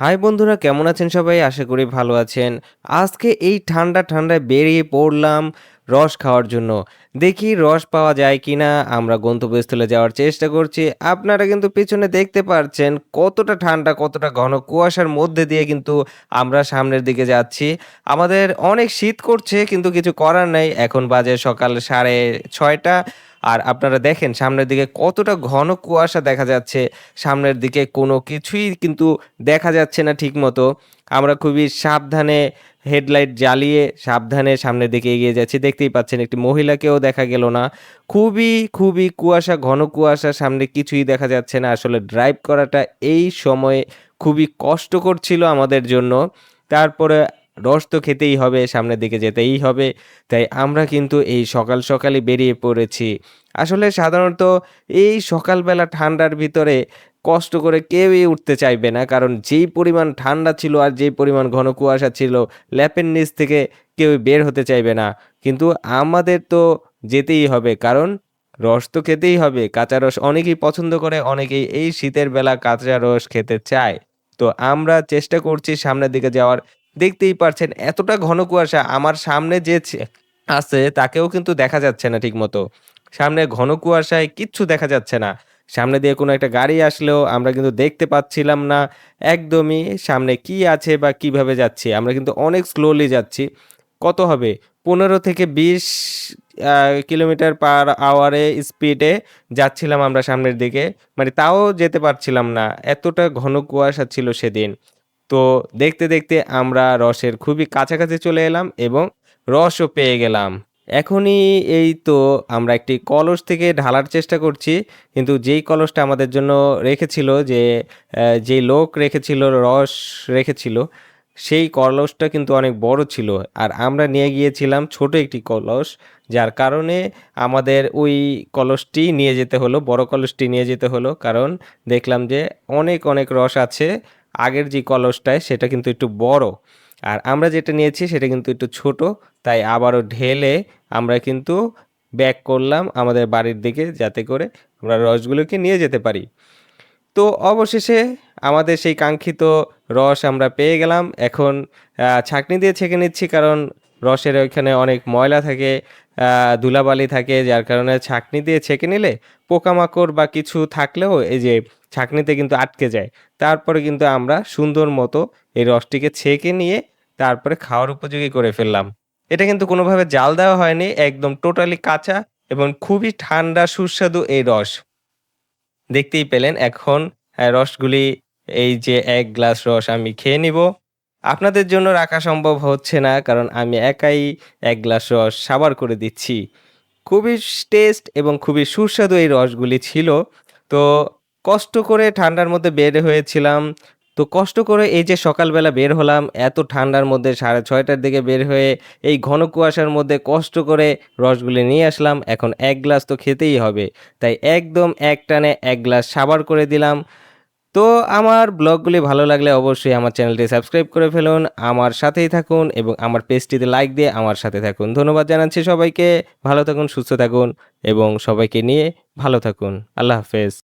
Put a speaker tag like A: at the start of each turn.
A: High বন্ধুরা, কেমন আছেন সবাই? আশা করি ভালো আছেন। আজকে এই ঠান্ডায় বেরিয়ে পড়লাম রস খাওয়ার জন্য। দেখি রস পাওয়া যায় কিনা। আমরা গন্তব্যস্থলে যাওয়ার চেষ্টা করছি। আপনারা কিন্তু পেছনে দেখতে পারছেন কতটা ঠান্ডা, কতটা ঘন কুয়াশার মধ্যে দিয়ে কিন্তু আমরা সামনের দিকে যাচ্ছি। আমাদের অনেক শীত করছে কিন্তু কিছু করার নাই। এখন বাজে সকাল 6:30। আর আপনারা দেখেন সামনের দিকে কতটা ঘন কুয়াশা দেখা যাচ্ছে। সামনের দিকে কোনো কিছুই কিন্তু দেখা যাচ্ছে না ঠিকমতো। আমরা খুবই সাবধানে হেডলাইট জ্বালিয়ে সাবধানে সামনের দিকে এগিয়ে যাচ্ছি। দেখতেই পাচ্ছেন একটি মহিলাকেও দেখা গেল না। খুবই কুয়াশা, ঘন কুয়াশা, সামনে কিছুই দেখা যাচ্ছে না। আসলে ড্রাইভ করাটা এই সময়ে খুবই কষ্টকর ছিল আমাদের জন্য। তারপরে রস তো খেতেই হবে, সামনের দিকে যেতেই হবে। তাই আমরা কিন্তু এই সকালই বেরিয়ে পড়েছি। আসলে সাধারণত এই সকালবেলা ঠান্ডার ভিতরে কষ্ট করে কেউই উঠতে চাইবে না। কারণ যেই পরিমাণ ঠান্ডা ছিল আর যেই পরিমাণ ঘন কুয়াশা ছিল, ল্যাপের নিচ থেকে কেউই বের হতে চাইবে না। কিন্তু আমাদের তো যেতেই হবে। কারণ রস তো খেতেই হবে। কাঁচা রস অনেকেই পছন্দ করে, অনেকেই এই শীতের বেলা কাঁচা রস খেতে চায়। তো আমরা চেষ্টা করছি সামনের দিকে যাওয়ার। দেখতেই পারছেন এতটা ঘন কুয়াশা, আমার সামনে যে আছে তাকেও কিন্তু দেখা যাচ্ছে না ঠিকমতো। সামনে ঘন কুয়াশায় কিচ্ছু দেখা যাচ্ছে না। সামনে দিয়ে কোনো একটা গাড়ি আসলেও আমরা কিন্তু দেখতে পাচ্ছিলাম না একদমই সামনে কি আছে বা কিভাবে যাচ্ছি। আমরা কিন্তু অনেক স্লোলি যাচ্ছি। কত হবে? ১৫ থেকে ২০ আ কিলোমিটার পার আওয়ারে স্পিডে যাচ্ছিলাম আমরা সামনের দিকে। মানে তাও যেতে পারছিলাম না। এতটা ঘন কুয়াশা ছিল সেদিন। তো দেখতে আমরা রসের খুবই কাছাকাছি চলে এলাম এবং রসও পেয়ে গেলাম। এখনই এই তো আমরা একটি কলস থেকে ঢালার চেষ্টা করছি। কিন্তু যেই কলসটা আমাদের জন্য রেখেছিল যেই লোক রেখেছিল, রস রেখেছিল, সেই কলসটা কিন্তু অনেক বড় ছিল। আর আমরা নিয়ে গিয়েছিলাম ছোট একটি কলস। যার কারণে আমাদের ওই কলসটি নিয়ে যেতে হলো, বড় কলসটি নিয়ে যেতে হলো। কারণ দেখলাম যে অনেক রস আছে। আগের যে কলসটায় সেটা কিন্তু একটু বড়। আর আমরা যেটা নিয়েছি সেটা কিন্তু একটু ছোট। তাই আবারও ঢেলে আমরা কিন্তু ব্যাক করলাম আমাদের বাড়ির দিকে, যাতে করে আমরা রসগুলোকে নিয়ে যেতে পারি। তো অবশেষে আমাদের সেই কাঙ্ক্ষিত রস আমরা পেয়ে গেলাম। এখন ছাঁকনি দিয়ে ছেঁকে নিচ্ছি, কারণ রসের ওইখানে অনেক ময়লা থাকে, ধুলাবালি থাকে, যার কারণে ছাঁকনি দিয়ে ছেঁকে নিলে পোকামাকড় বা কিছু থাকলেও এই যে ছাঁকনিতে কিন্তু আটকে যায়। তারপরে কিন্তু আমরা সুন্দর মতো এই রসটিকে ছেঁকে নিয়ে তারপরে খাওয়ার উপযোগী করে ফেললাম। এটা কিন্তু কোনোভাবে জাল দেওয়া হয়নি, একদম টোটালি কাঁচা এবং খুবই ঠান্ডা সুস্বাদু এই রস। দেখতেই পেলেন এখন রসগুলি, এই যে ১ গ্লাস রস আমি খেয়ে নিবো। আপনাদের জন্য রাখা সম্ভব হচ্ছে না, কারণ আমি একাই ১ গ্লাস রস সাবার করে দিচ্ছি। খুবই টেস্ট এবং খুবই সুস্বাদু এই রসগুলি ছিল। তো কষ্ট করে ঠান্ডার মধ্যে বের হয়েছিলাম। তো কষ্ট করে এই যে সকালবেলা বের হলাম, এত ঠান্ডার মধ্যে ৬:৩০ দিকে বের হয়ে এই ঘন কুয়াশার মধ্যে কষ্ট করে রসগুলি নিয়ে আসলাম। এখন ১ গ্লাস তো খেতেই হবে। তাই একদম একটানে ১ গ্লাস সাবার করে দিলাম। তো আমার ব্লগগুলি ভালো লাগলে অবশ্যই আমার চ্যানেলটি সাবস্ক্রাইব করে ফেলুন। আমার সাথেই থাকুন এবং আমার পেজটিতে লাইক দিয়ে আমার সাথে থাকুন। ধন্যবাদ জানাচ্ছি সবাইকে। ভালো থাকুন, সুস্থ থাকুন এবং সবাইকে নিয়ে ভালো থাকুন। আল্লাহ হাফেজ।